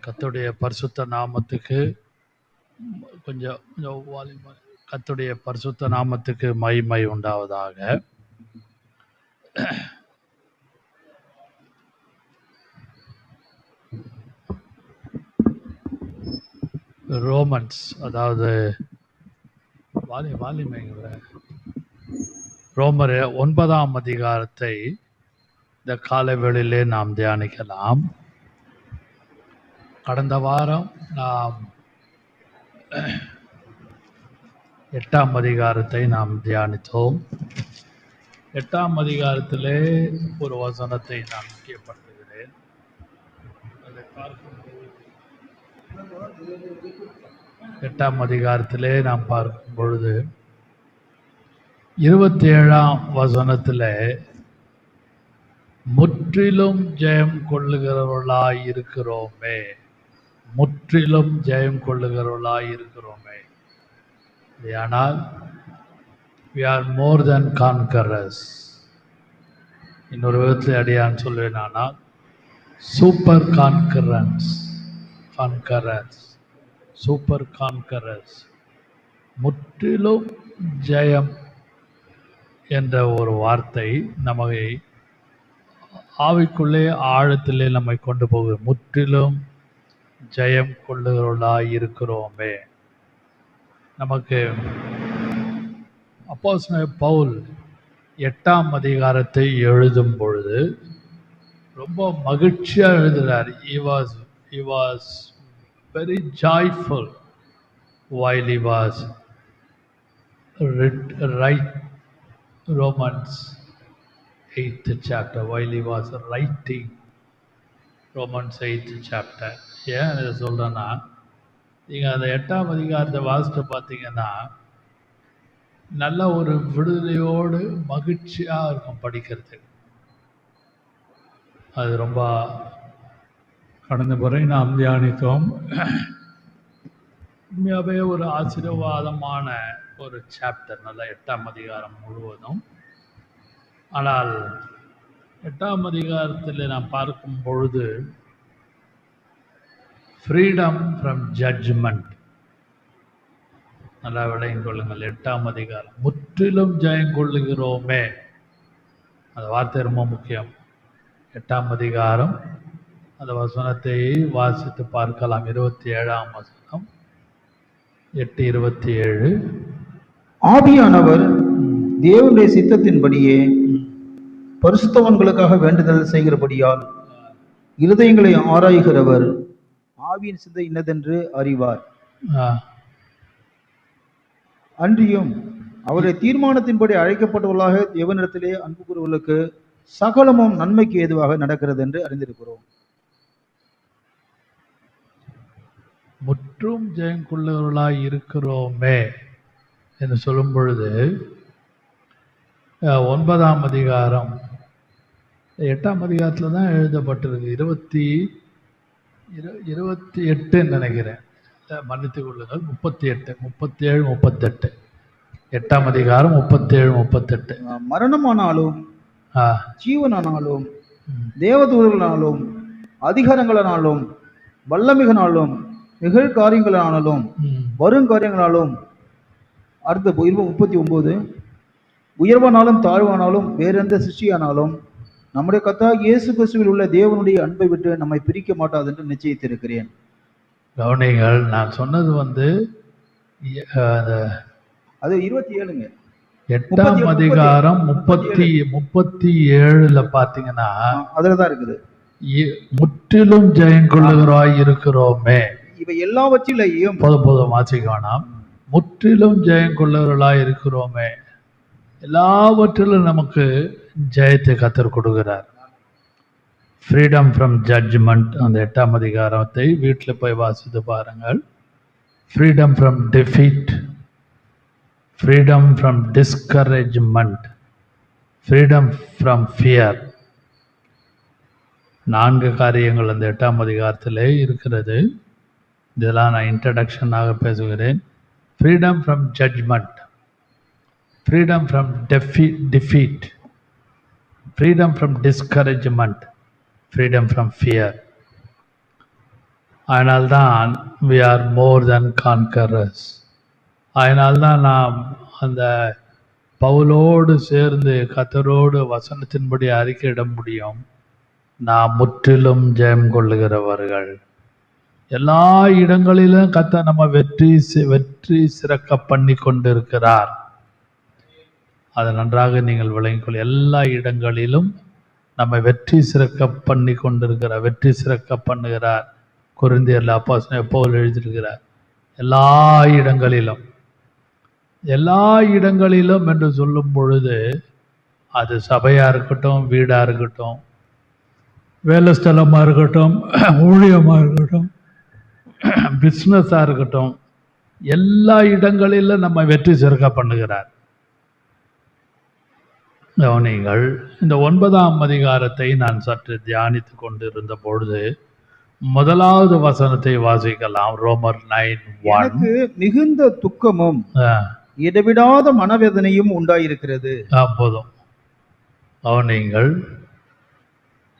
கர்த்தருடைய பரிசுத்த நாமத்துக்கு கொஞ்சம் கர்த்தருடைய பரிசுத்த நாமத்துக்கு மகிமை உண்டாவதாக. ரோமன்ஸ், அதாவது ரோமர் 9ஆம் அதிகாரத்தை இந்த காலவேளையிலே நாம் தியானிக்கலாம். கடந்த வாரம் நாம் 8ஆம் அதிகாரத்தை நாம் தியானித்தோம். 8ஆம் அதிகாரத்திலே ஒரு வசனத்தை நான் முக்கியப்படுத்துகிறேன். அதை பார்க்கும்போது 8ஆம் அதிகாரத்திலே நாம் பார்க்கும் பொழுது 27ஆம் வசனத்திலே முற்றிலும் ஜெயம் கொள்ளுகிறவர்களாய் இருக்கிறோமே, முற்றிலும் ஜெயம் கொள்ளுகிறவர்களாய் இருக்கிறோமே. ஆனால் we are more than conquerors. இன்னொரு விதத்தில் அடியான் சொல்வேன், ஆனால் சூப்பர் கான்கரன்ஸ், சூப்பர் கான்கரர்ஸ். முற்றிலும் ஜெயம் என்ற ஒரு வார்த்தை நம்மை ஆவிக்குள்ளே ஆழத்திலே நம்மை கொண்டு போகுது. முற்றிலும் ஜெயம் கொள்ளுகிறவர்களாய் இருக்கிறோமே. நமக்கு அப்போஸ்தலனாகிய பவுல் 8ஆம் அதிகாரத்தை எழுதும் பொழுது ரொம்ப மகிழ்ச்சியாக எழுதுகிறார். he was very joyful while he was writing Romans 8th chapter, while he was writing Romans 8th chapter. ஏன் இதை சொல்கிறேன்னா, நீங்கள் அந்த 8ஆம் அதிகாரத்தை வாசித்து பார்த்தீங்கன்னா நல்ல ஒரு விடுதலையோடு மகிழ்ச்சியாக இருக்கும் படிக்கிறது. அது ரொம்ப கடந்த முறை நாம் தியானித்தோம். உண்மையாகவே ஒரு ஆசீர்வாதமான ஒரு சாப்டர், நல்ல 8ஆம் அதிகாரம் முழுவதும். ஆனால் 8ஆம் அதிகாரத்தில் நாம் பார்க்கும் பொழுது ஃப்ரீடம் ஃப்ரம் ஜட்ஜ்மெண்ட், நல்லா விளையும் கொள்ளுங்கள். 8ஆம் அதிகாரம் முற்றிலும் ஜெயம் கொள்ளுகிறோமே, அந்த வார்த்தை ரொம்ப முக்கியம். 8ஆம் அதிகாரம் அந்த வசனத்தை வாசித்து பார்க்கலாம். 27ஆம் வசனம், 8:27. ஆவியானவர் தேவனுடைய சித்தத்தின்படியே பரிசுத்தவான்களுக்காக வேண்டுதல் செய்கிறபடியால் இருதயங்களை ஆராய்கிறவர் ஆவியின் சிந்தை இன்னதென்று அறிவார். அன்றியும் அவருடைய தீர்மானத்தின்படி அழைக்கப்பட்டவர்களாக தேவனிடத்திலே அன்பு கூறுவர்களுக்கு சகலமும் நன்மைக்கு ஏதுவாக நடக்கிறது என்று அறிந்திருக்கிறோம். முற்றும் ஜெயம் கொள்ளுகிறவர்களாய் இருக்கிறோமே என்று சொல்லும் பொழுது 9ஆம் அதிகாரம் 8ஆம் அதிகாரத்தில் தான் எழுதப்பட்டிருக்கு. 28 நினைக்கிறேன், மன்னித்துக் கொள்ளுங்கள், 38, 37, 38. 8ஆம் அதிகாரம் 37, 38. மரணமானாலும் ஜீவனானாலும் தேவதூதர்களானாலும் அதிகாரங்களானாலும் வல்லமிகனாலும் நிகழ்காரியங்களானாலும் வருங்காரியங்களாலும் அடுத்த 39, உயர்வானாலும் தாழ்வானாலும் வேறெந்த சிருஷ்டியானாலும் நம்முடைய கர்த்தராகிய இயேசு கிறிஸ்துவில் உள்ள தேவனுடைய அன்பை விட்டு நம்மை பிரிக்க மாட்டாது என்று நிச்சயித்திருக்கிறேன். கவனிங்கள், நான் சொன்னது அது 27ங்க. 8ஆம் அதிகாரம் 37 பார்த்தீங்கன்னா அதுலதான் இருக்குது. முற்றிலும் ஜெயம் கொள்ளுகிறாய் இருக்கிறோமே. இவை எல்லாவற்றிலையும் போதும் வாசிக்க வேணாம். முற்றிலும் ஜெயம் கொள்ளுகிறவர்களாய் இருக்கிறோமே, எல்லாவற்றிலும் நமக்கு ஜெயத்தை கர்த்தர் கொடுக்கிறார். ஃப்ரீடம் ஃப்ரம் ஜட்ஜ்மெண்ட், அந்த 8ஆம் அதிகாரத்தை வீட்டில் போய் வாசித்து பாருங்கள். Freedom from defeat, freedom from discouragement, freedom from fear. 4 காரியங்கள் அந்த 8ஆம் அதிகாரத்திலே இருக்கிறது. இதெல்லாம் நான் இன்ட்ரடக்ஷனாக பேசுகிறேன். Freedom from judgement, freedom from defeat, freedom from discouragement, freedom from fear. அதனால்தான் we are more than conquerors. அதனால்தான் நாம் அந்த பவுலோடு சேர்ந்து கர்த்தரோடு வசனத்தின்படி அறிக்கையிட முடியும், நாம் முற்றிலும் ஜெயம் கொள்ளுகிறவர்கள். எல்லா இடங்களிலும் கர்த்தர் நம்ம வெற்றி சிறக்க பண்ணி கொண்டிருக்கிறார். அதை நன்றாக நீங்கள் விளங்கிக்கொள்ள. எல்லா இடங்களிலும் நம்ம வெற்றி சிறக்க பண்ணி கொண்டிருக்கிறார், வெற்றி சிறக்க பண்ணுகிறார். கொரிந்தியர்ல அப்போஸ்தலன் பவுல் எழுதியிருக்கிறார், எல்லா இடங்களிலும். எல்லா இடங்களிலும் என்று சொல்லும் பொழுது அது சபையா இருக்கட்டும், வீடா இருக்கட்டும், வேலை ஸ்தலமா இருக்கட்டும், ஊழியமா இருக்கட்டும், பிஸ்னஸா இருக்கட்டும், எல்லா இடங்களிலும் நம்ம வெற்றி சிறக்க பண்ணுகிறார். கவனிங்கள், இந்த 9ஆம் அதிகாரத்தை நான் சற்று தியானித்து கொண்டிருந்த பொழுது முதலாவது வசனத்தை வாசிக்கலாம். ரோமர் 9:1. எனக்கு மிகுந்த துக்கமும் இடைவிடாத மனவேதனையும் உண்டாயிருக்கிறது. போதும். கவனிங்கள்,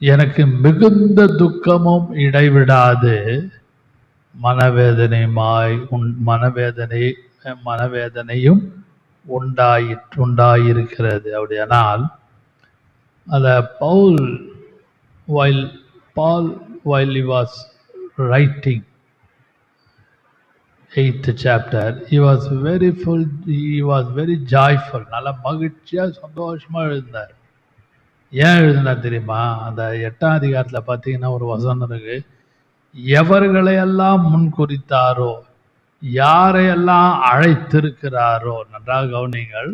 எனக்கு மிகுந்த துக்கமும் இடைவிடாது மனவேதனையும் உண்டாயிருக்கிறது. அப்படியானால் அந்த Pavul while he was writing 8th chapter, he was very full, he was very joyful. நல்ல மகிழ்ச்சியா சந்தோஷமா எழுதினார். ஏன் எழுதினார் தெரியுமா? அந்த 8ஆம் அதிகாரத்துல பார்த்தீங்கன்னா ஒரு வசனம் இருக்கு, எவர்களையெல்லாம் முன்குறித்தாரோ, யாரையெல்லாம் அழைத்திருக்கிறாரோ. நன்றாக கவனிங்கள்,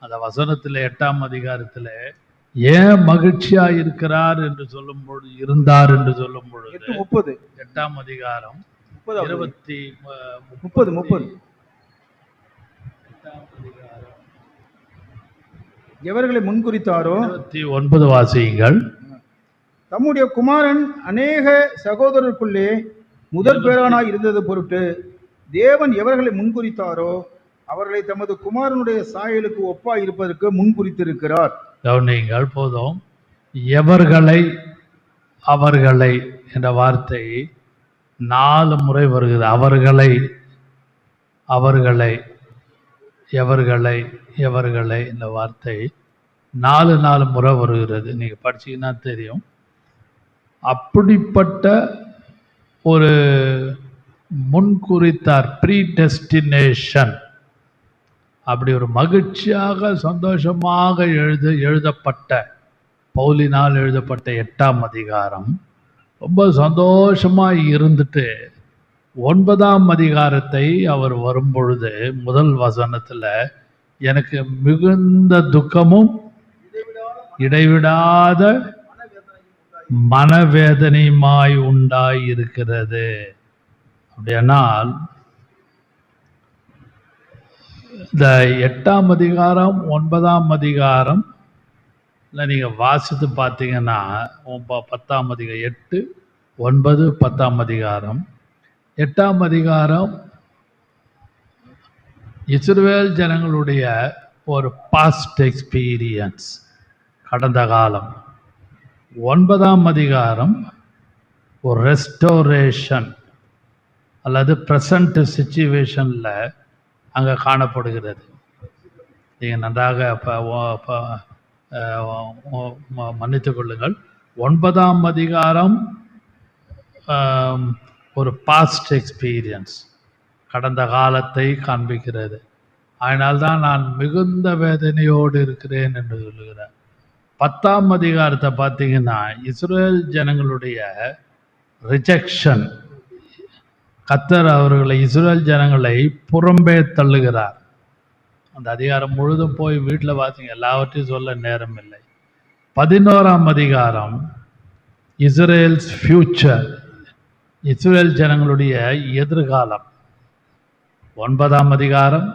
அந்த வசனத்தில் 8ஆம் அதிகாரத்தில் ஏன் மகிழ்ச்சியா இருக்கிறார் என்று சொல்லும் பொழுது, இருந்தார் என்று சொல்லும் பொழுது 8ஆம் அதிகாரம் 30 எவர்களை முன்குறித்தாரோ 29 வாசியுங்கள். தம்முடைய குமாரன் அநேக சகோதரருக்குள்ளே முதல் பேரானாய் இருந்தது பொருட்டு தேவன் எவர்களை முன்குறித்தாரோ அவர்களை தமது குமாரனுடைய சாயலுக்கு ஒப்பாய் இருப்பதற்கு முன்குறித்திருக்கிறார். கவனிங்கள், போதும். எவர்களை, அவர்களை என்ற வார்த்தை 4 முறை வருகிறது. அவர்களை, அவர்களை, எவர்களை, எவர்களை இந்த வார்த்தை 4 முறை வருகிறது. நீங்க படிச்சீங்கன்னா தெரியும். அப்படிப்பட்ட ஒரு முன்குறித்தார், ப்ரீடெஸ்டினேஷன். அப்படி ஒரு மகிழ்ச்சியாக சந்தோஷமாக எழுதப்பட்ட, பவுலினால் எழுதப்பட்ட 8ஆம் அதிகாரம் ரொம்ப சந்தோஷமா இருந்துட்டு 9ஆம் அதிகாரத்தை அவர் வரும்பொழுது முதல் வசனத்துல எனக்கு மிகுந்த துக்கமும் இடைவிடாத மனவேதனையுமாய் உண்டாயிருக்கிறது. அப்படியானால் இந்த 8ஆம் அதிகாரம் 9ஆம் அதிகாரம் நீங்க வாசித்து பார்த்தீங்கன்னா 10ஆம் அதிகாரம் 8, 9, 10ஆம் அதிகாரம் 8ஆம் அதிகாரம் இஸ்ரவேல் ஜனங்களுடைய ஒரு பாஸ்ட் எக்ஸ்பீரியன்ஸ், கடந்த காலம். 9ஆம் அதிகாரம் ஒரு ரெஸ்டோரேஷன் அல்லது ப்ரெசண்ட் சிச்சுவேஷன்ல அங்கே காணப்படுகிறது. நீங்கள் நன்றாக மன்னித்துக் கொள்ளுங்கள். 9ஆம் அதிகாரம் ஒரு பாஸ்ட் எக்ஸ்பீரியன்ஸ், கடந்த காலத்தை காண்பிக்கிறது. அதனால்தான் நான் மிகுந்த வேதனையோடு இருக்கிறேன் என்று சொல்லுகிறார். 10ஆம் அதிகாரத்தை பார்த்தீங்கன்னா இஸ்ரேல் ஜனங்களுடைய ரிஜெக்ஷன், கர்த்தர் அவர்களை, இஸ்ரேல் ஜனங்களை புறம்பே தள்ளுகிறார். அந்த அதிகாரம் முழுதும் போய் வீட்டில் வாசிங்க, எல்லாவற்றையும் சொல்ல நேரம் இல்லை. 11ஆம் அதிகாரம் இஸ்ரேல்ஸ் ஃபியூச்சர், இஸ்ரேல் ஜனங்களுடைய எதிர்காலம். 9ஆம் அதிகாரம்,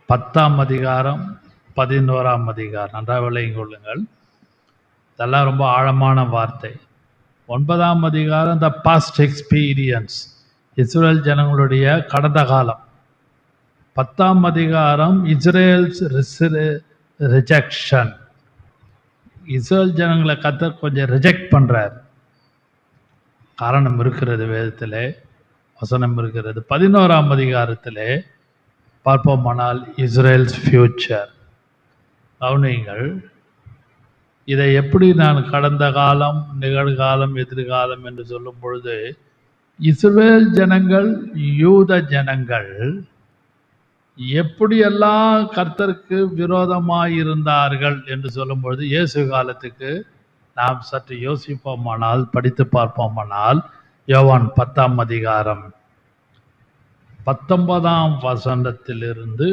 10ஆம் அதிகாரம், 11ஆம் அதிகாரம். நன்றாக விளங்கிக் கொள்ளுங்கள். இதெல்லாம் ரொம்ப ஆழமான வார்த்தை. 9ஆம் அதிகாரம் த பாஸ்ட் எக்ஸ்பீரியன்ஸ், இஸ்ரேல் ஜனங்களுடைய கடந்த காலம். 10ஆம் அதிகாரம் இஸ்ரேல்ஸ் ரிஜெக்ஷன், இஸ்ரேல் ஜனங்களை கர்த்தர் கொஞ்சம் ரிஜெக்ட் பண்றார். காரணம் இருக்கிறது, வேதத்திலே வசனம் இருக்கிறது. 11ஆம் அதிகாரத்திலே பார்ப்போமானால் இஸ்ரேல்ஸ் ஃபியூச்சர் கவனியுங்கள். இதை எப்படி நான் கடந்த காலம், நிகழ்காலம், எதிர்காலம் என்று சொல்லும் பொழுது, இஸ்ரேல் ஜனங்கள், யூத ஜனங்கள் எப்படியெல்லாம் கர்த்தருக்கு விரோதமாயிருந்தார்கள் என்று சொல்லும் பொழுது, இயேசு காலத்துக்கு நாம் சற்று யோசிப்போமானால், படித்து பார்ப்போமானால், யோவான் 10ஆம் அதிகாரம் 19ஆம் வசனத்திலிருந்து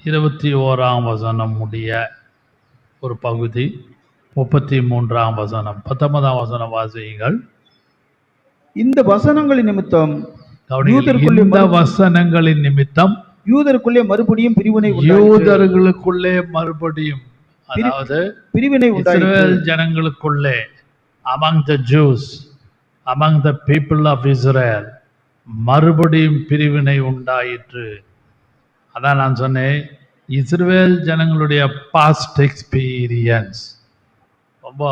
21ஆம் வசனம் முடிய ஒரு பகுதி, 33ஆம் வசனம், 19ஆம் வசனம் வாசியுங்கள். இந்த வசனங்களின் நிமித்தம் இந்த வசனங்களின் நிமித்தம் யூதருக்குள்ளே மறுபடியும் பிரிவினை யூதர்களுக்குள்ளே மறுபடியும், அதாவது பிரிவினை இஸ்ரவேல் ஜனங்களுக்குள்ளே, among the Jews, among the people of Israel, மறுபடியும் பிரிவினை உண்டாயிற்று. அதான் நான் சொன்னேன், இஸ்ரவேல் ஜனங்களுடைய பாஸ்ட் எக்ஸ்பீரியன்ஸ். ரொம்ப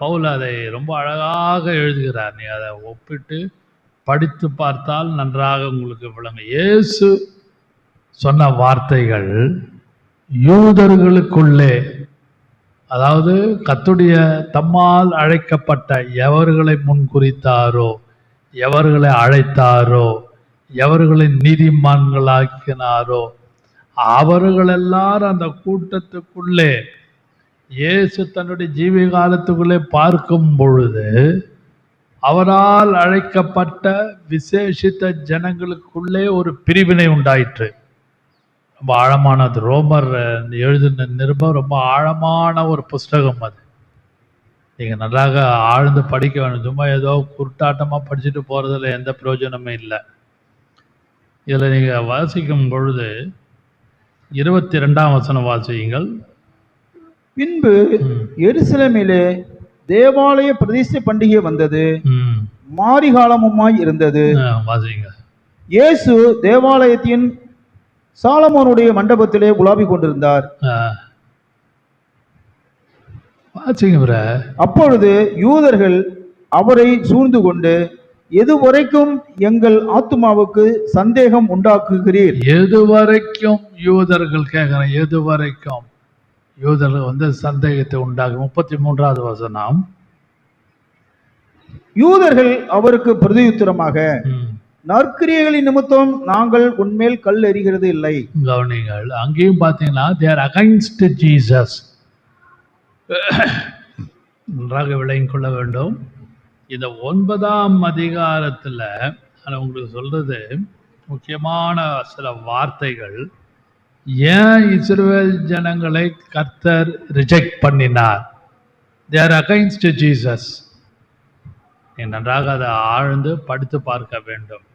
பவுல் அதை ரொம்ப அழகாக எழுதுகிறார். நீ அதை ஒப்பிட்டு படித்து பார்த்தால் நன்றாக உங்களுக்கு விளங்கும். இயேசு சொன்ன வார்த்தைகள் யூதர்களுக்குள்ளே, அதாவது கர்த்தருடைய தம்மால் அழைக்கப்பட்ட எவர்களை முன்குறித்தாரோ, எவர்களை அழைத்தாரோ, எவர்களை நீதிமான்களாக்கினாரோ, அவர்கள் எல்லாரும் அந்த கூட்டத்துக்குள்ளே இயேசு தன்னுடைய ஜீவிய காலத்துக்குள்ளே பார்க்கும் பொழுது, அவரால் அழைக்கப்பட்ட விசேஷித்த ஜனங்களுக்குள்ளே ஒரு பிரிவினை உண்டாயிற்று. ரொம்ப ஆழமானது. ரோமர் எழுதின நிருபம் ரொம்ப ஆழமான ஒரு புஸ்தகம். அது நீங்கள் நன்றாக ஆழ்ந்து படிக்க வேணும். சும்மா ஏதோ குருட்டாட்டமாக படிச்சுட்டு போகிறதுல எந்த பிரயோஜனமே இல்லை. இதில் நீங்கள் வாசிக்கும் பொழுது 22ஆம் வசனம் வாசியுங்கள். பின்பு எருசலேமிலே தேவாலய பிரதிஷ்டை பண்டிகை வந்தது, மாரிகாலமுமாய் இருந்தது. வாசிங்க. இயேசு தேவாலயத்தின் சாலமோனுடைய மண்டபத்திலே உலாவிக் கொண்டிருந்தார். அப்பொழுது யூதர்கள் அவரை சூழ்ந்து கொண்டு, எதுவரைக்கும் எங்கள் ஆத்துமாவுக்கு சந்தேகம் உண்டாக்குகிறீர்? எதுவரைக்கும் யூதர்கள் கேட்கிறேன், எதுவரைக்கும் யூதர்கள் சந்தேகத்தை உண்டாகும். 33ஆவது வசனம். யூதர்கள் அவருக்கு பிரதியுத்தரமாக, நற்கிரியைகளின் நிமித்தம் நாங்கள் உன்மேல் கல் எறிகிறது இல்லை. கவனிங்கள், அங்கேயும் பார்த்தீங்கன்னா they are against Jesus. நன்றாக விளங்கிக் கொள்ள வேண்டும். இந்த 9ஆம் அதிகாரத்தில் நான் உங்களுக்கு சொல்றது முக்கியமான சில வார்த்தைகள். ஏன் இஸ்ரவேல் ஜனங்களை கர்த்தர் ரிஜெக்ட் பண்ணினார்? they are against Jesus. நன்றாக அதை ஆழ்ந்து படித்து பார்க்க வேண்டும்.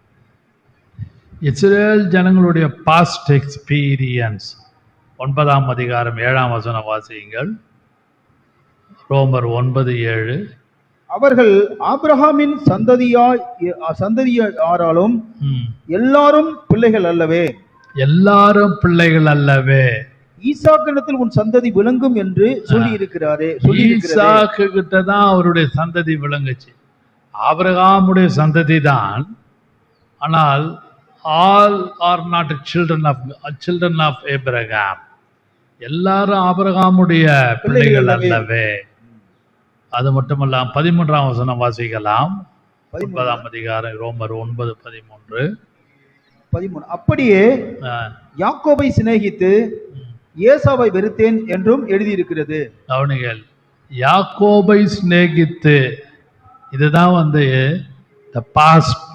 இஸ்ரவேல் ஜனங்களுடைய பாஸ்ட் எக்ஸ்பீரியன்ஸ். 9ஆம் அதிகாரம் 7ஆம் வசனம் வாசியுங்கள். ரோமர் 9:7. அவர்கள் ஆபிரகாமின் சந்ததியாராலும் எல்லாரும் பிள்ளைகள் அல்லவே, எல்லாரும் பிள்ளைகள் அல்லவே, ஈசாக்கிடத்தில் உன் சந்ததி விளங்கும் என்று சொல்லி இருக்கிறாரே. ஈசாக்கு கிட்ட தான் அவருடைய சந்ததி விளங்குச்சு. ஆபிரகாமுடைய சந்ததி தான். ஆனால் all are not children of Abraham. எல்லாரும் ஆபிரகாமுடைய பிள்ளைகள் அல்லவே. அது மட்டுமல்ல, 13ஆம் வசனம் வாசிக்கலாம். 9ஆம் அதிகாரம் ரோமர் 9:13. அப்படியே யாக்கோபை சிநேகித்து ஏசாவை வெறுத்தேன் என்றும் எழுதியிருக்கிறது. கவனிகள், யாக்கோபை சிநேகித்து, இதுதான் the past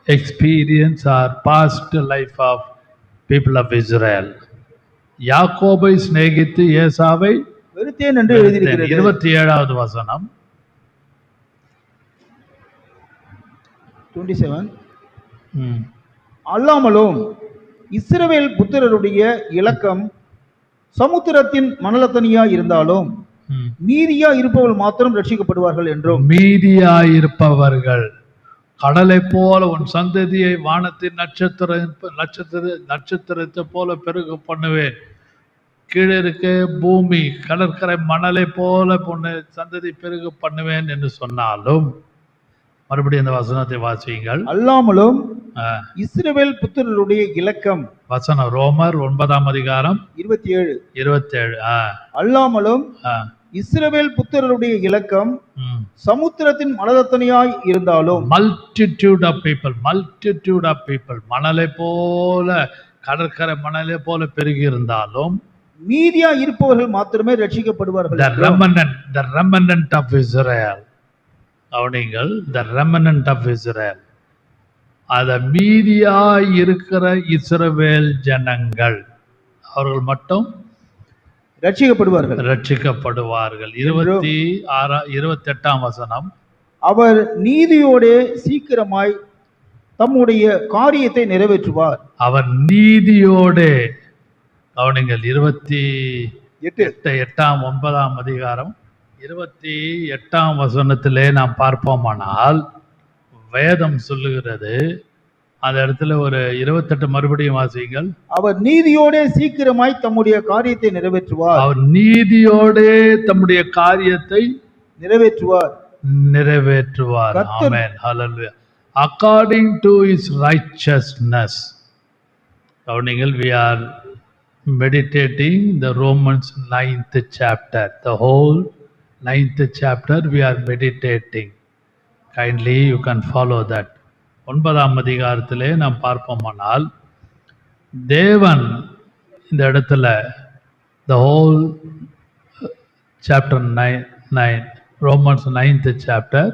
experience or past life of people of Israel. யாக்கோபை சிநேகித்து ஏசாவை வெறுத்தேன் என்று எழுதியிருக்கிறது. 27ஆவது வசனம். 27. அல்லாமலும் இஸ்ரவேல் புத்திரருடைய இலக்கம் சமுத்திரத்தின் மணலத்தனியா இருந்தாலும் மீதியா இருப்பவர்கள் மாத்திரம் ரட்சிக்கப்படுவார்கள் என்றும். மீதியா இருப்பவர்கள் கடலை போல உன் சந்ததியை வானத்தின் நட்சத்திரத்தை போல பெருக பண்ணுவேன். கீழே இருக்க பூமி கடற்கரை மணலை போல பொண்ணு சந்ததி பெருக பண்ணுவேன் என்று சொன்னாலும், மறுபடியும் அந்த வசனத்தை வாசியுங்கள். அல்லாமலும் இஸ்ரவேல் புத்திரருடைய இலக்கம், வசனம் ரோமர் 9ஆம் அதிகாரம் 27. அல்லாமலும் இஸ்ரவேல் புத்திரருடைய இலக்கம் சமுத்திரத்தின் மனதத்தனையாய் இருந்தாலும், மல்டிடியூட் ஆஃப் பீப்புள் மணலை போல கடற்கரை மணலை போல பெருகி இருந்தாலும், மீதியா இருப்பவர்கள் மாத்திரமே ரட்சிக்கப்படுவார்கள். the remnant of Israel, அவர்கள் the remnant of Israel, அத மீதியா இருக்கிற இஸ்ரவேல் ஜனங்கள் அவர்கள் மட்டும் ரட்சிக்கப்படுவார்கள். 28ஆம் வசனம், அவர் நீதியோடே சீக்கிரமாய் தம்முடைய காரியத்தை நிறைவேற்றுவார். அவர் நீதியோடே, கவனிங்கள் 28ஆம் 9ஆம் அதிகாரம் 28ஆம் வசனத்திலே நாம் பார்ப்போமானால், வேதம் சொல்லுகிறது, அந்த இடத்துல ஒரு 28 மறுபடியும் வாசியுங்கள். அவர் நீதியோடே சீக்கிரமாய் தம்முடைய காரியத்தை நிறைவேற்றுவார். அவர் நீதியோடே தம்முடைய காரியத்தை நிறைவேற்றுவார். ஆமென், ஹல்லேலூயா. According to his righteousness. கவனிங்கள், we are meditating the Romans 9th chapter. The whole 9th chapter we are meditating. Kindly you can follow that. 9ஆம் அதிகாரத்திலே நாம் பார்ப்போமானால், தேவன் இந்த இடத்துல the whole chapter 9 Romans 9th chapter,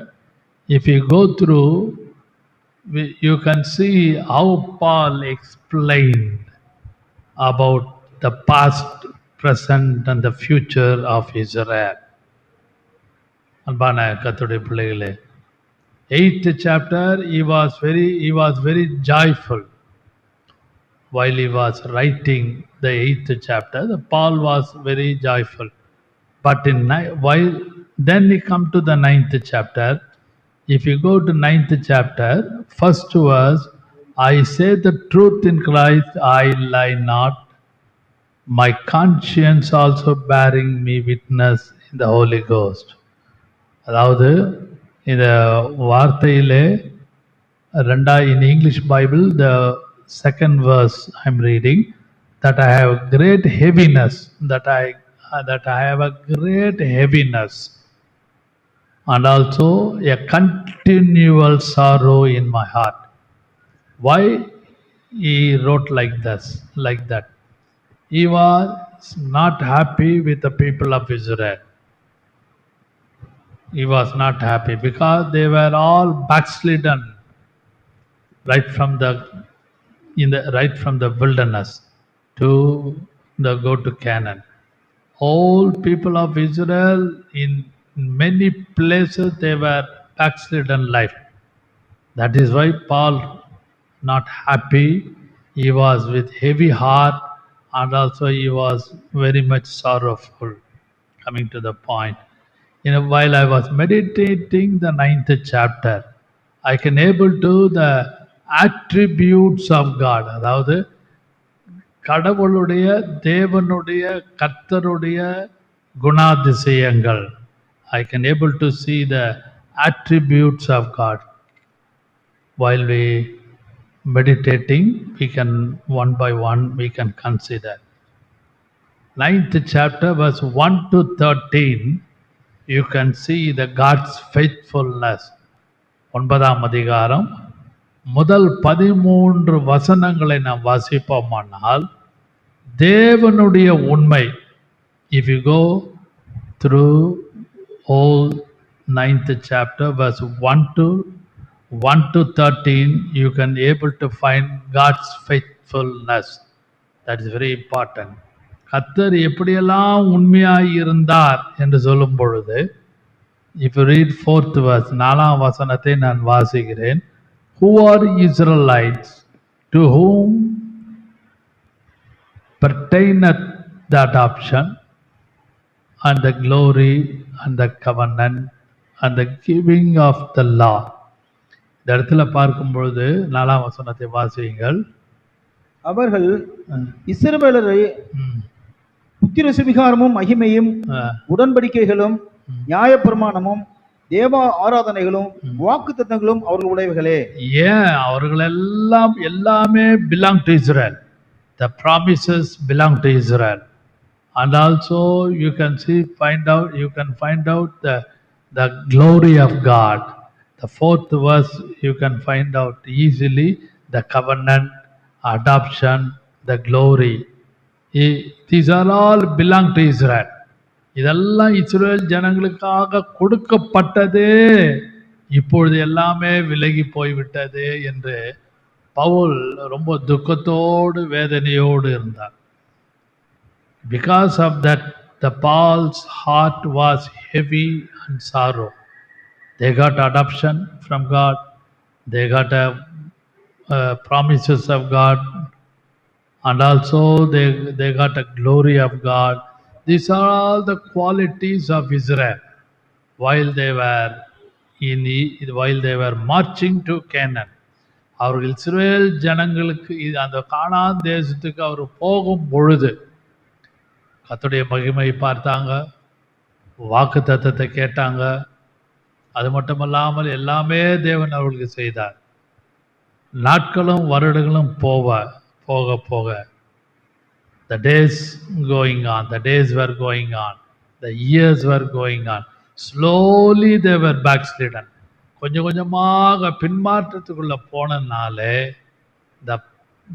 if you go through, you can see how Paul explained about the past, present and the future of Israel. அன்பான கர்த்தருடைய பிள்ளைகளே, 8th chapter he was very joyful while he was writing the 8th chapter. Paul was very joyful, but while then he come to the 9th chapter. If you go to 9th chapter, first verse, I say the truth in Christ, I lie not, my conscience also bearing me witness in the Holy Ghost. அதாவது இந்த வார்த்தையிலே in English Bible, the second verse I am reading, that I have great heaviness, that I have a great heaviness and also a continual sorrow in my heart. Why he wrote like that? He was not happy with the people of Israel. He was not happy because they were all backslidden right from the wilderness to go to Canaan. All people of Israel in many places they were backslidden life. That is why Paul not happy. He was with heavy heart and also he was very much sorrowful. Coming to the point, while I was meditating the 9th chapter, I can able to the attributes of God. அதாவது கடவுளுடைய, தேவனுடைய, கர்த்தருடைய குணாதிசயங்கள். I can able to see the attributes of God. While we meditating, we can one by one we can consider. 9th chapter verse 1 to 13, you can see the God's faithfulness. 9ஆம் அதிகாரம் முதல் 13 வசனங்களை நாம் வாசிப்போமானால், தேவனுடைய உண்மை. If you go through whole 9th chapter verse 1 to 13, you can able to find God's faithfulness. That is very important. கர்த்தர் எப்படியெல்லாம் உண்மையாய் இருந்தார் என்று சொல்லும் பொழுது, if you read 4th verse, 4ஆம் வசனத்தை நான் வாசிக்கிறேன். Who are Israelites, to whom pertaineth the adoption and the glory and the covenant and the giving of the law. இந்த இடத்துல பார்க்கும் பொழுது 4ஆம் வசனத்தை வாசியுங்கள். அவர்கள் இஸ்ரவேலரை புத்திர சுவிகாரமும் மகிமையும் உடன்படிக்கைகளும் நியாயப்பிரமாணமும் தேவ ஆராதனைகளும் வாக்குத்தத்தங்களும் அவர்கள் உடையவைகளே. ஏன் அவர்கள் எல்லாமே belong to Israel. The promises belong to Israel. And also you can find out the glory of God. The fourth verse you can find out easily the covenant, adoption, the glory. These are all belong to Israel. இதெல்லாம் Israel ஜனங்களுக்காக கொடுக்கப்பட்டதே, இப்பொழுது எல்லாமே விலகி போய்விட்டது என்று பவுல் ரொம்ப துக்கத்தோடு வேதனையோடு இருந்தார். Because of that, the Paul's heart was heavy and sorrow. They got adoption from God. They got promises of God, and also they got a glory of God. These are all the qualities of Israel while they were marching to Canaan. அவர்கள் Israel ஜனங்களுக்கு அந்த கானான் தேசத்துக்கு அவர் போகும் பொழுது கர்த்தருடைய மகிமை பார்த்தாங்க, வாக்கு தத்தத்தை கேட்டாங்க. அது மட்டுமல்லாமல் எல்லாமே தேவன் அவர்களுக்கு செய்தார். நாட்களும் வருடங்களும் போக போக the days were going on, the years were going on. Slowly they were backslidden. கொஞ்சம் கொஞ்சமாக பின்மாற்றத்துக்குள்ள போனனாலே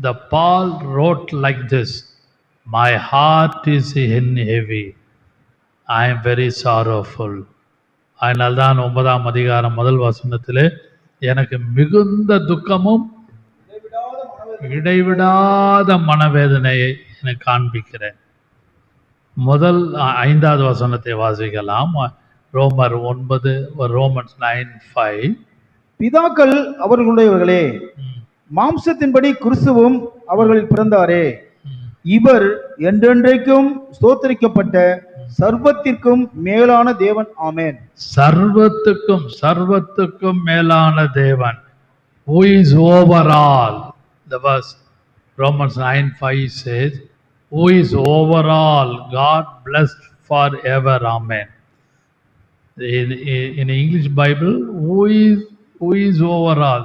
the Paul wrote like this, my heart is heavy, I am very sorrowful. அதனால்தான் 9ஆம் அதிகாரம் முதல் வசனத்திலே எனக்கு மிகுந்த துக்கமும் இடைவிடாத மனவேதனையை எனக்கு காண்பிக்கிறேன். முதல் 5வது வசனத்தை வாசிக்கலாம். ரோமர் 9, ரோமன்ஸ் 9:5. பிதாக்கள் அவர்களுடையவர்களே, மாம்சத்தின்படி கிறிஸ்துவும் அவர்களில் பிறந்தாரே, இவர் என்றென்றைக்கும் ஸ்தோத்திரிக்கப்பட்ட சர்வத்திற்கும் மேலான தேவன். ஆமென். சர்வத்துக்கும் மேலான தேவன். Who is over all? The verse Romans 9:5 says, who is over all, God blessed forever. Amen. In English Bible, who is over all?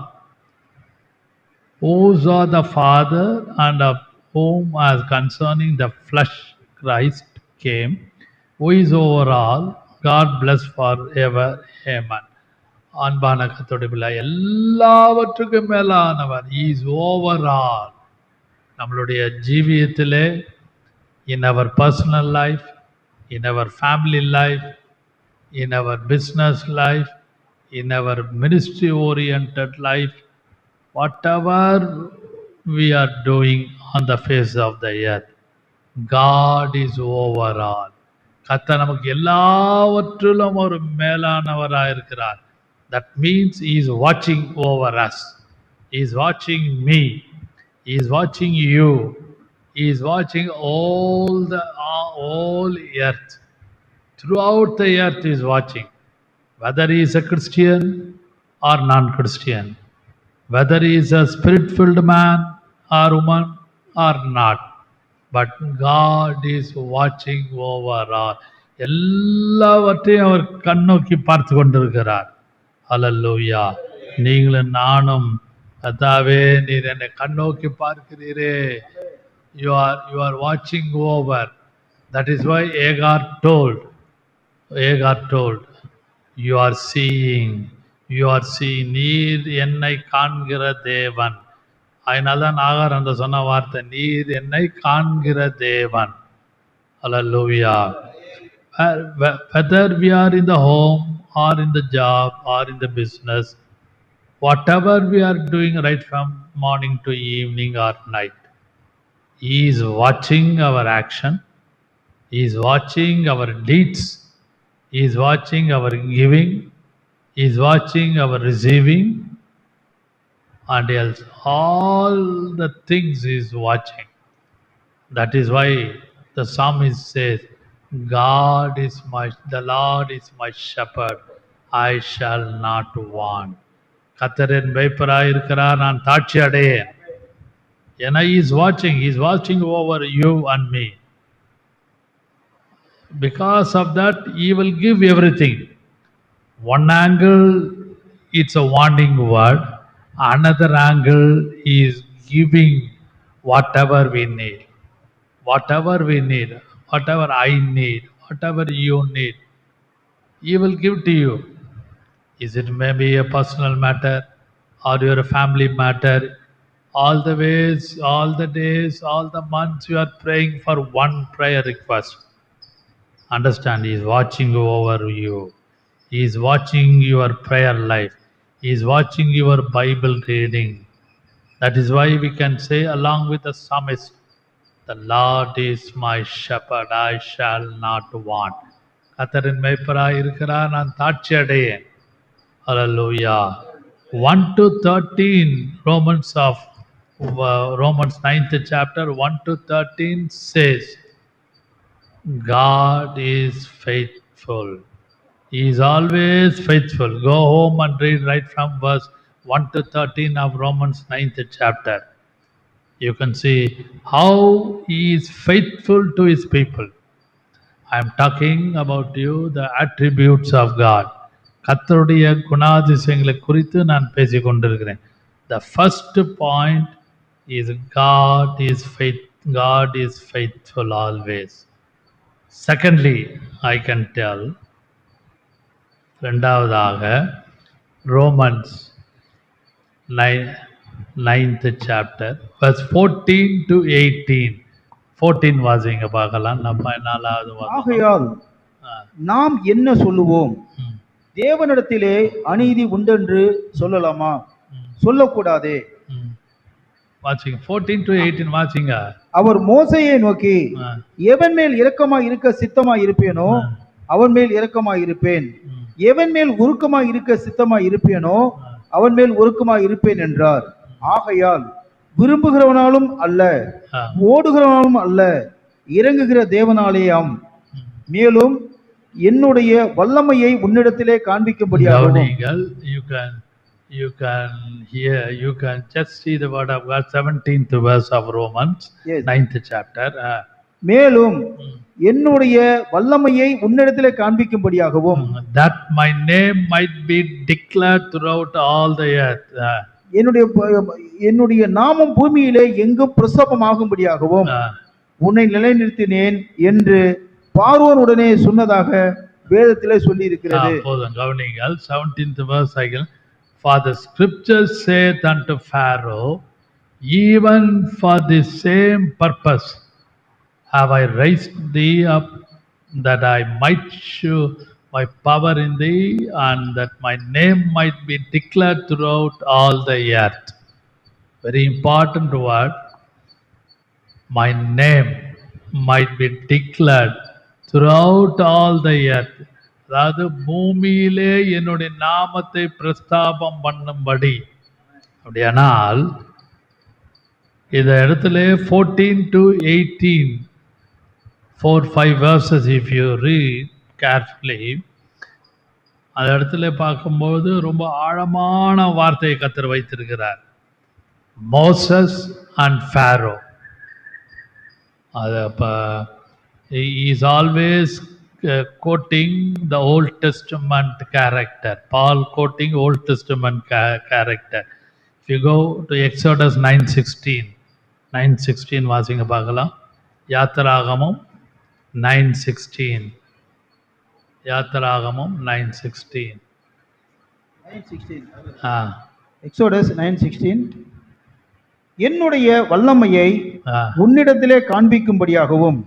Whose are the Father, and of whom as concerning the flesh Christ came, who is over all, God bless forever. Amen. அன்பான கர்த்தருடைய பிள்ளைகளே, எல்லாவற்றுக்கும் மேலானவர். He is over all. நம்மளுடைய ஜீவியத்திலே, in our personal life, in our family life, in our business life, in our ministry oriented life, whatever we are doing on the face of the earth, God is over all. கர்த்தர் நமக்கு எல்லாவற்றிலும் ஒரு மேலானவராக இருக்கிறார். That means He is watching over us. He is watching me. He is watching you. He is watching all earth. Throughout the earth He is watching. Whether he is a Christian or non-Christian, whether he is a spirit-filled man or woman or not, but God is watching over all. எல்லாவற்றையும் அவர் கண்ணோக்கி பார்த்து கொண்டிருக்கிறார். ஹல்லேலூயா. நீங்களும் நானும், கர்த்தாவே நீர் என்னை கண்ணோக்கி பார்க்கிறீரே, you are watching over. That is why Agar told, you are seeing, நீர் என்னை காண்கிற தேவன். அதனால்தான் ஆகார் அந்த சொன்ன வார்த்தை, நீர் என்னை காண்கிற தேவன். ஹல்லேலூயா. Whether we are in the home or in the job or in the business, whatever we are doing right from morning to evening or night, He is watching our action, He is watching our deeds, He is watching our giving, He is watching our receiving, and else all the things He is watching. That is why the psalmist says, the Lord is my shepherd, I shall not want. கர்த்தர் என் மேய்ப்பராய் இருக்கிறார், நான் தாட்சி அடையேன். ஏன்னா He is watching over you and me. Because of that, He will give everything. One angle, it's a warning word. Another angle is giving whatever we need. Whatever we need, whatever I need, whatever you need, He will give to you. Is it maybe a personal matter or your family matter? All the ways, all the days, all the months you are praying for one prayer request. Understand, He is watching over you. He is watching your prayer life. He is watching your Bible reading. That is why we can say, along with the psalmist, the Lord is my shepherd, I shall not want. கர்த்தரின் மேய்ப்பராய் இருக்கிறார், நான் தாட்சி அடையேன். Hallelujah. 1 to 13, Romans 9th chapter, 1 to 13 says, God is faithful. He is always faithful. Go home and read right from verse 1 to 13 of Romans 9th chapter. You can see how He is faithful to His people. I am talking about you, the attributes of God. கர்த்தருடைய குணாதிசயங்களை குறித்து நான் பேசிக் கொண்டிருக்கிறேன். The first point is God is faithful always. Secondly, I can tell, இரண்டாவதாக Romans 9th chapter, verse 14 to 18. 14 வாசிங்க பார்க்கலாம். நம்ம 4வது வாசிக்கலாம். ஆகையால் நாம் என்ன சொல்லுவோம்? தேவனிடத்திலே அநீதி உண்டென்று சொல்லலாமா? சொல்லக்கூடாதே. வாசிங்க 14 to 18 வாசிங்க. அவர் மோசேயை நோக்கி, எவன் மேல் இரக்கமாய் இருக்க சித்தமாய் இருப்பேனோ அவன் மேல் இரக்கமாய் இருப்பேன், எவன் மேல் உருக்கமாய் இருக்க சித்தமாய் இருப்பேனோ அவன் மேல் உருக்கமாய் இருப்பேன் என்றார். ஆகையால் விரும்புகிறவனாலும் அல்ல, ஓடுகிறவனாலும் அல்ல, இறங்குகிற தேவனாலேயாம். மேலும் என்னுடைய வல்லமையை உன்னிடத்திலே காண்பிக்கும்படியாகவும். You can hear, you can just see the word of God, 17th verse of Romans, 9th chapter. மேலும் என்னுடைய வல்லமையை உன்னிடத்திலே காண்பிக்கும்படியாகவும். That my name might be declared throughout all the earth. என்னுடைய நாமம் பூமியிலே எங்கும் பிரசவமாகும்படியாகவும் உன்னை நிலைநிறுத்தினேன் என்று பார்வோனுடனே சொன்னதாக வேதத்திலே சொல்லி இருக்கிறது. போதும் கவனிங்கள். 17th verse again. For the scripture saith unto Pharaoh, even for the same purpose have I raised thee up, that I might show my power in thee, and that my name might be declared throughout all the earth. Very important word. My name might be declared throughout all the earth. அதாவது பூமியிலே என்னுடைய நாமத்தை பிரஸ்தாபம் பண்ணும்படி. அப்படியானால் இந்த இடத்துல 14 to 18, 4-5 verses if you read carefully, அந்த இடத்துல பார்க்கும்போது ரொம்ப ஆழமான வார்த்தையை கர்த்தர் வைத்திருக்கிறார். Moses and Pharaoh. அது அப்போ is always quoting the Old Testament character. Paul quoting Old Testament character. If you go to Exodus 9:16 வாசிங்க பார்க்கலாம். யாத்திராகமம் 9:16. யாத்திராகமம் 9:16. Exodus 9:16. என்னுடைய வல்லமையை உன்னிடத்திலே காண்பிக்கும்படியாகவும்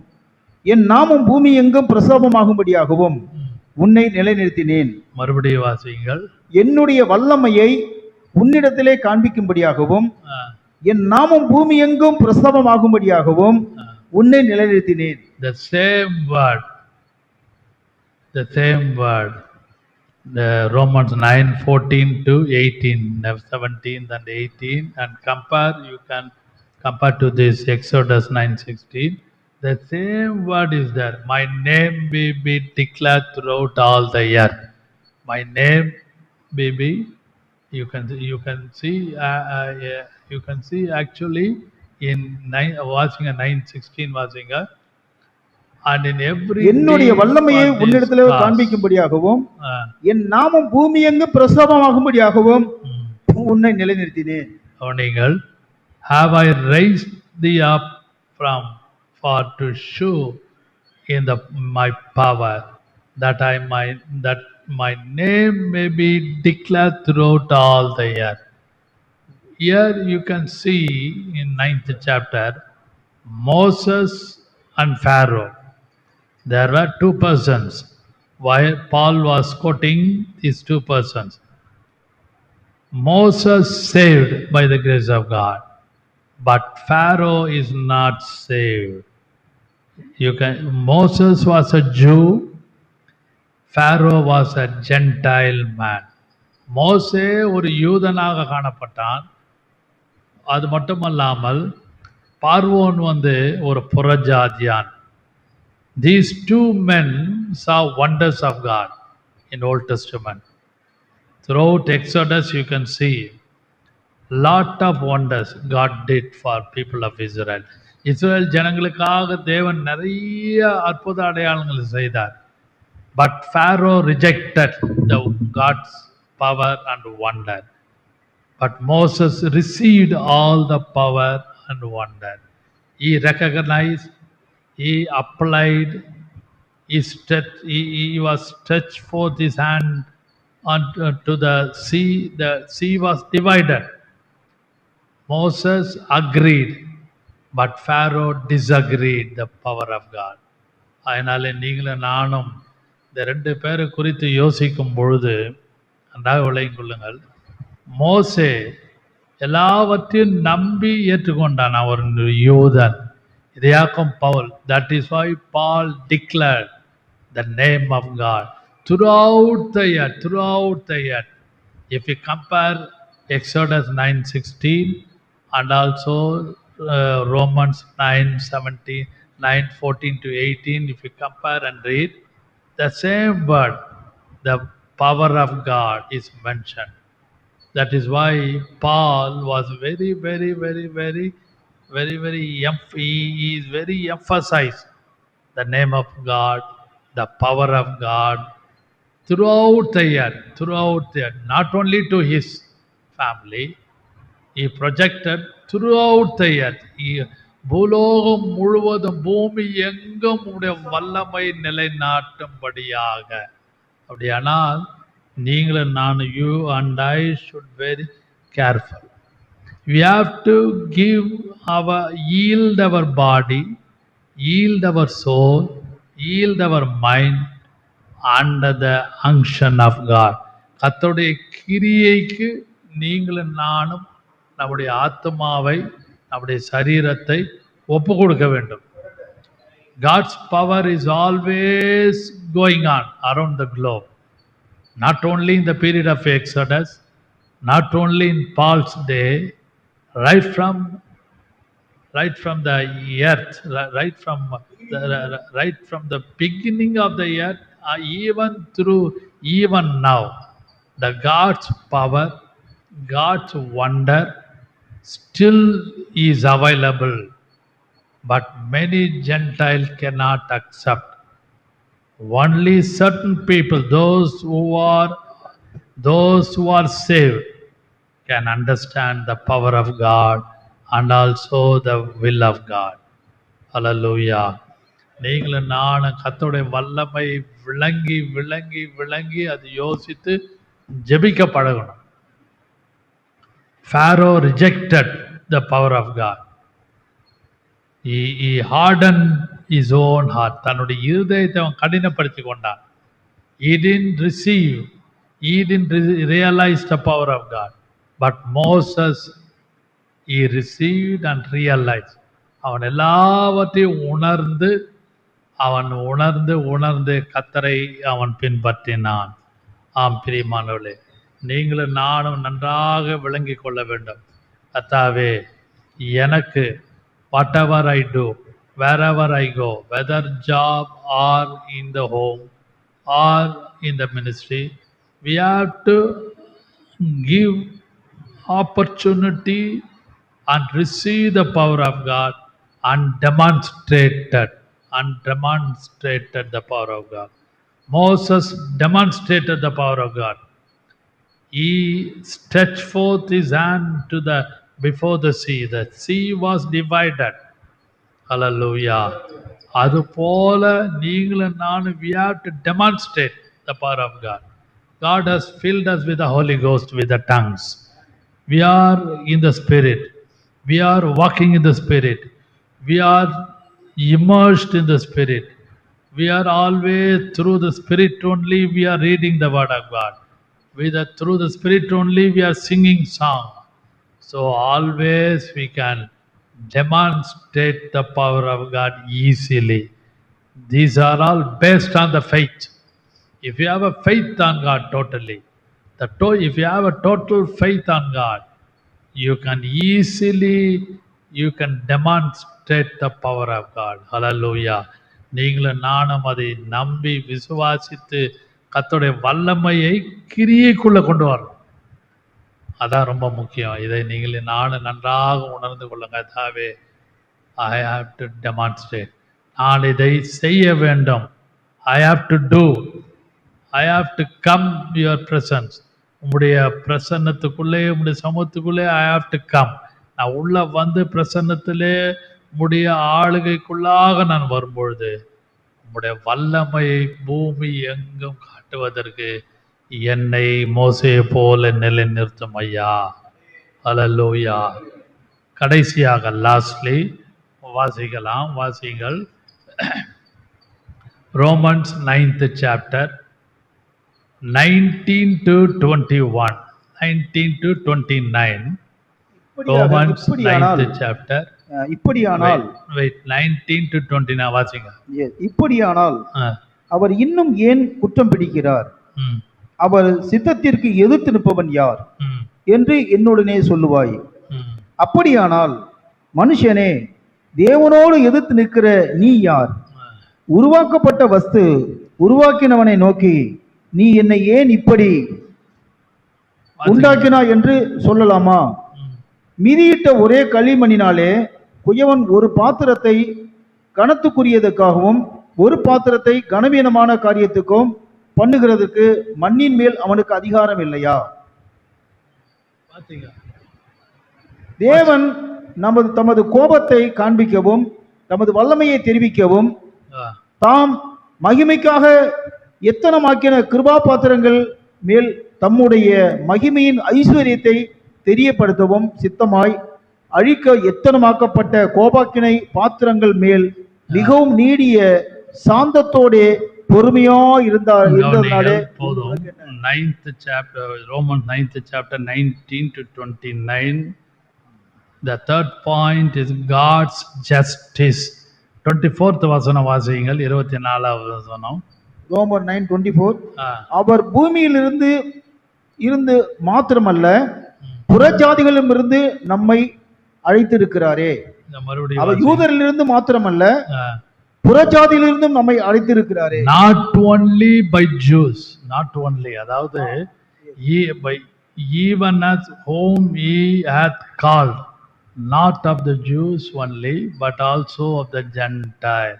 என் நாமம் பூமி எங்கும் பிரசவமாகும்படியாகவும் உன்னை நிலைநிறுத்தினேன். மறுபடியும் வாசியுங்கள். என்னுடைய வல்லமையை உன்னிடத்திலே காண்பிக்கும்படியாகவும் என் நாமம் பூமி எங்கும் பிரசவமாகும்படியாகவும் உன்னை நிலைநிறுத்தினேன். The same word, the Romans 9:14 to 18, 17 and 18, and you can compare to this Exodus 9:16. The same word is there. My name will be declared throughout all the earth. My name will be, you can see actually in 9:16 வாசிங்க. and in every என்னுடைய deed வல்லமையை for this உன்னிடத்திலே cause. காண்பிக்கும்படியாகவும் Ah, என் நாமம் பூமியெங்கு பிரஸ்தாபமாகும்படியாகவும் உன்னை நிலைநிறுத்தினேன். நீங்கள் have I raised thee up from for to show in the my power that my name may be declared throughout all the earth. Here you can see in 9th chapter Moses and Pharaoh. There were two persons. While Paul was quoting these two persons. Moses saved by the grace of God, but Pharaoh is not saved. Moses was a Jew, Pharaoh was a Gentile man. மோசே ஒரு யூதனாக காணப்பட்டான். அது மட்டுமல்லாமல் பார்வோன் ஒரு புறஜாதியான். These two men saw wonders of God in Old Testament. Throughout Exodus you can see lot of wonders God did for people of Israel. Israel ஜனங்களுக்காக தேவன் நிறைய அற்புத அடையாளங்களை செய்தார். But Pharaoh rejected the God's power and wonder. But Moses received all the power and wonder. He recognized, he applied, he was stretched forth his hand to the sea. The sea was divided. Moses agreed, but Pharaoh disagreed the power of God. அதனால நீங்களும் நானும் இந்த ரெண்டு பேரை குறித்து யோசிக்கும் பொழுது நன்றாக விளங்கிக் கொள்ளுங்கள். மோசே எல்லாவற்றையும் நம்பி ஏற்றுக்கொண்டான். அவர் யூதன். இதையாக்கும் Pavul. That is why Paul declared the name of God throughout the earth. If you compare Exodus 9:16 and also Romans 9:17, 9:14 to 18, if you compare and read, the same word, the power of God is mentioned. That is why Paul was very he is very emphasized the name of God, the power of God throughout the earth, not only to his family, he projected throughout the earth. பூலோகம் முழுவதும் பூமி எங்கும் உடைய வல்லமை நிலைநாட்டும்படியாக. அப்படியானால் நீங்களும் நான், you and I should very careful. We have to yield our body, yield our soul, yield our mind under the unction of God. கர்த்தருடைய கிரியைக்கு நீங்களும் நானும் நம்முடைய ஆத்மாவை, நம்முடைய சரீரத்தை ஒப்பு கொடுக்க வேண்டும். God's power is always going on around the globe. Not only in the period of Exodus, not only in Paul's day, right from the earth, right from the beginning of the earth, even now, the God's power, God's wonder still is available, but many Gentiles cannot accept. Only certain people, those who are saved, can understand the power of God and also the will of God. Hallelujah. நீங்களும் நானும் கர்த்தருடைய வல்லமை விளங்கி அது யோசித்து ஜெபிக்க பழகணும். Pharaoh rejected the power of God. He hardened his own heart. தன்னுடைய இருதயத்தை அவன் கடினப்படுத்தி கொண்டான். He didn't realize the power of God. But Moses, he received and realized. அவன் எல்லாவற்றையும் உணர்ந்து கர்த்தரை அவன் பின்பற்றினான். ஆம் பிரியமானவர்களே, நீங்களும் நானும் நன்றாக விளங்கிக் கொள்ள வேண்டும். கர்த்தாவே, எனக்கு whatever I do, wherever I go, whether job or in the home or in the ministry, we have to give opportunity and receive the power of God and demonstrate that and demonstrated the power of God. Moses demonstrated the power of God. He stretched forth his hand before the sea. The sea was divided. Hallelujah. அதுபோல நீங்களும் நானும் we have to demonstrate the power of God. God has filled us with the Holy Ghost, with the tongues. We are in the Spirit. We are walking in the Spirit. We are immersed in the Spirit. We are always through the Spirit only we are reading the Word of God. Through the Spirit only we are singing song. So always we can demonstrate the power of God easily. These are all based on the faith. If you have a faith on God totally, if you have a total faith on God, you can easily, you can demonstrate the power of God. Hallelujah. நீங்களும் நானும் அதை நம்பி விசுவாசித்து கர்த்தருடைய வல்லமையை கிரியைக்குள்ள கொண்டு வரணும். அதான் ரொம்ப முக்கியம். இதை நீங்களே நானும் நன்றாக உணர்ந்து கொள்ளுங்க. தாவே, ஐ ஹாவ் டு டெமான்ஸ்ட்ரேட். நான் இதை செய்ய வேண்டும். I have to do. I have to come your presence. உங்களுடைய பிரசன்னத்துக்குள்ளே, உங்களுடைய சமூகத்துக்குள்ளே ஐ ஹாவ் டு கம். நான் உள்ள வந்து பிரசன்னத்திலே உங்களுடைய ஆளுகைக்குள்ளாக நான் வரும்பொழுது உங்களுடைய வல்லமையை பூமி எங்கும் காட்டுவதற்கு என்னை மோசேயை போல நிலைநிறுத்தும் ஐயா. ஹல்லேலூயா. கடைசியாக லாஸ்ட்லி வாசிக்கலாம், வாசிங்கள். Romans 9th chapter 19 to 21, 19 to 29. Romans 9th chapter. இப்படியானால் 19 to 29 வாசிங்க. இப்படியானால் அவர் இன்னும் ஏன் குற்றம் பிடிக்கிறார்? அவர் சித்தத்திற்கு எதிர்த்து நிற்பவன் யார் என்று என்னுடனே சொல்லுவாய். அப்படியானால் மனுஷனே, தேவனோடு எதிர்த்து நிற்கிற நீ யார்? உருவாக்கப்பட்ட வஸ்து உருவாக்கினவனை நோக்கி நீ என்னை ஏன் இப்படி உண்டாக்கினாய் என்று சொல்லலாமா? மிதியிட்ட ஒரே களிமண்ணினாலே குயவன் ஒரு பாத்திரத்தை கனத்துக்குரியதுக்காகவும் ஒரு பாத்திரத்தை கனவீனமான காரியத்துக்கும் பண்ணுகிறதுக்கு மண்ணின் மேல் அவனுக்கு அதிகாரம் இல்லையா? தேவன் தமது கோபத்தை காண்பிக்கவும் தமது வல்லமையை தெரிவிக்கவும் தாம் மகிமைக்காக எத்தனமாக்கின கிருபா பாத்திரங்கள் மேல் தம்முடைய மகிமையின் ஐஸ்வர்யத்தை தெரியப்படுத்தவும் சித்தமாய் அழிக்க எத்தனமாக்கப்பட்ட கோபாக்கினை பாத்திரங்கள் மேல் மிகவும் நீடிய சாந்தத்தோட பொறுமையா இருந்ததுனாலே போதும். 9th chapter, Romans 9th chapter 19 to 29. The third point is God's justice. 24th வசனம் வாசியுங்கள். 24வது வசனம். ரோமர் 9:24. அவர் பூமியிலிருந்து இருந்து மாத்திரமல்ல புறஜாதிகளிலும் இருந்து நம்மை அழைத்திருக்கிறாரே. அவர் யூதரிலிருந்து மாத்திரமல்ல புறஜாதியிலிருந்தும் நம்மை அழைத்திருக்கிறாரே. Not only by Jews, not only, அதாவது even as whom he hath called, not of the Jews only but also of the Gentile.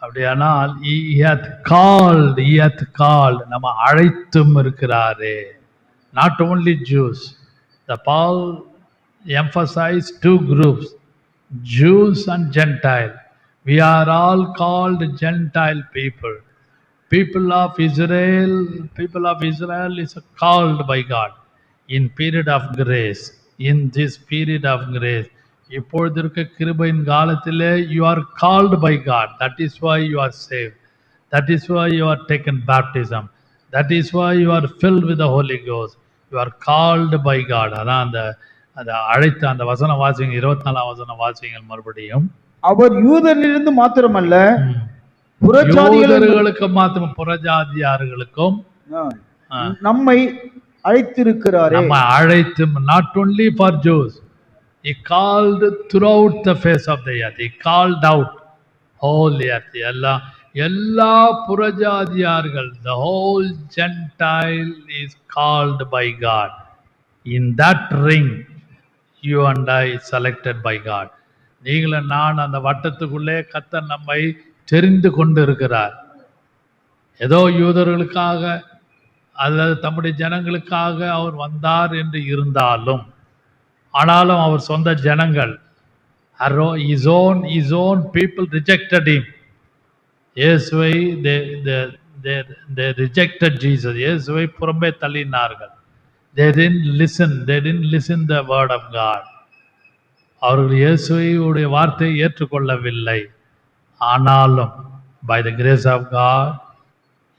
அப்படியானால் he hath called, நம்ம அழைத்தும் இருக்கிறாரே. Not only Jews. The Paul emphasized two groups, Jews and Gentile. We are all called Gentile people. People of Israel is called by God in period of grace. In this period of grace, இப்பொழுது இருக்க கிருபையின் காலத்திலே you are called by God. That is why you are saved. That is why you are taken baptism. That is why you are filled with the Holy Ghost. You are called by God. அதான் அந்த அழைத்த அந்த வசனம் வாசிங்க. 24ஆம் வசனம் வாசிங்க மறுபடியும். அவர் யூதரிலிருந்து மாத்திரமல்ல புறஜாதிகளுக்கு மாத்திரம் புறஜாதியார்களுக்கும் நம்மை அழைத்திருக்கிறாரே. நம்ம அழைத்து, not only for Jews, he called throughout the face of the earth. He called out whole earth. எல்லா புறஜாதியார்கள், the whole Gentile is called by God. In that ring you and I selected by God. நீங்களும் நான் அந்த வட்டத்துக்குள்ளே கர்த்தர் நம்மை தெரிந்து கொண்டு இருக்கிறார். ஏதோ யூதர்களுக்காக அல்லது தம்முடைய ஜனங்களுக்காக அவர் வந்தார் என்று இருந்தாலும், ஆனாலும் அவர் சொந்த ஜனங்கள், his own people rejected him. இயேசுவை they rejected Jesus. இயேசுவை புறம்பே தள்ளினார்கள். They didn't listen the word of God. அவர்கள் இயேசுவுடைய வார்த்தையை ஏற்றுக்கொள்ளவில்லை. ஆனாலும் by the grace of God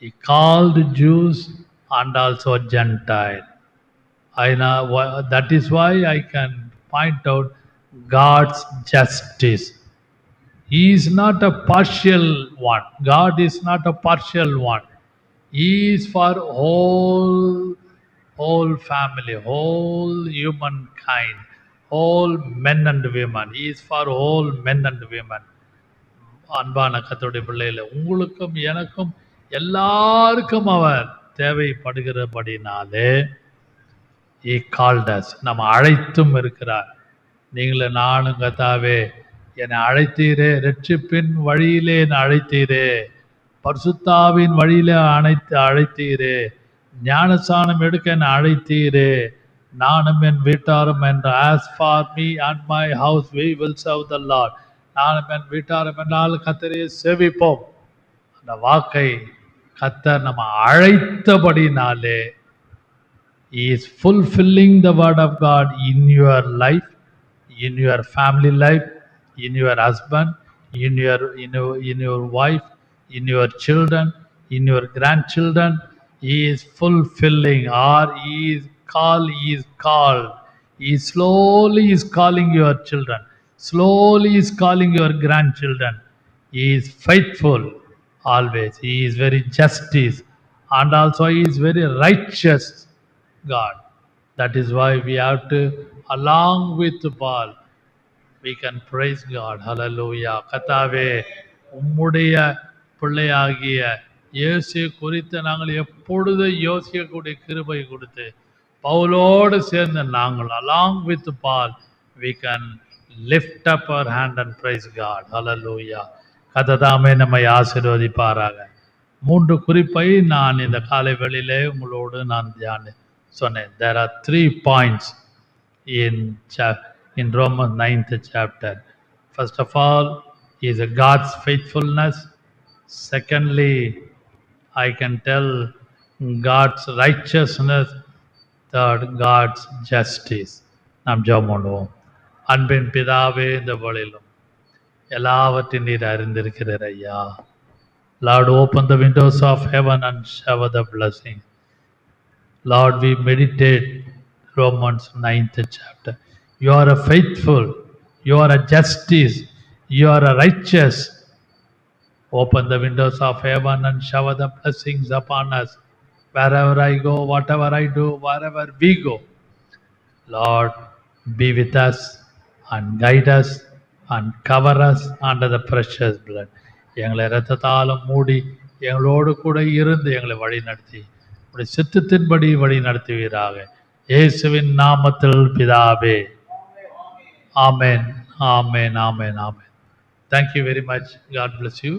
he called Jews and also Gentile. That is why I can point out God's justice. He is not a partial one. God is not a partial one. He is for whole family, whole humankind, whole men and women. He is for all men and women. அன்பான கர்த்தருடைய பிள்ளைகளே, உங்களுக்கும் எனக்கும் எல்லாருக்கும் அவர் தேவைப்படுகிறபடினாலே he called us. நம்ம அழைத்தும் இருக்கிறார். நீங்களே நானும் கர்த்தாவே என்னை அழைத்தீரே, ரட்சிப்பின் வழியிலே என்னை அழைத்தீரே, பரிசுத்தாவின் வழியிலே அழைத்தீரே, ஞானஸ்நானம் எடுக்க என்னை அழைத்தீரே, நானும் என் வீட்டாரும் என்று as for me and my house we will serve the Lord. நானும் என் வீட்டாரும் என்றால் கர்த்தரை சேவிப்போம். அந்த வாக்கை கர்த்தர் நம்ம அழைத்தபடினாலே he is fulfilling the word of God in your life, in your family life, in your husband, in your wife, in your children, in your grandchildren. He is fulfilling, or he is called. He slowly is calling your children, slowly is calling your grandchildren. He is faithful always. He is very justice, and also he is very righteous God. That is why we have to, along with Paul, we can praise God. Hallelujah. கர்த்தாவே, உம்முடைய பிள்ளையாகிய இயேசு குறித்து நாங்கள் எப்பொழுது யோசிக்கக்கூடிய கிருபை கொடுத்து, பவுலோடு சேர்ந்து நாங்கள் along with Paul we can lift up our hand and praise God. Hallelujah. கர்த்தாவே நம்மை ஆசீர்வதிப்பாராக. 3 குறிப்பை நான் இந்த காலை வேளையிலே உங்களோடு நான் சொன்னேன். There are 3 points in Romans 9th chapter. First of all is God's faithfulness. Secondly, I can tell God's righteousness. Third, God's justice. நாம் ஜெபம் பண்ணுவோம். அன்பின் பிதாவே, இந்த வேளையிலும் எல்லாவற்றையும் நீர் அறிந்திருக்கிறீர் ஐயா. Lord, open the windows of heaven and shower the blessing. Lord, we meditate Romans 9th chapter. You are a faithful, you are a justice, you are a righteous. Open the windows of heaven and shower the blessings upon us. Wherever I go, whatever I do, wherever we go, Lord, be with us and guide us and cover us under the precious blood. எங்களை இரத்தத்தாலும் மூடி எங்களோடு கூட இருந்து எங்களை வழி நடத்தி உடைய சித்தத்தின்படி வழி நடத்துவீராக. இயேசுவின் நாமத்தில் பிதாவே. Amen. Amen. Amen. Amen. Thank you very much. God bless you.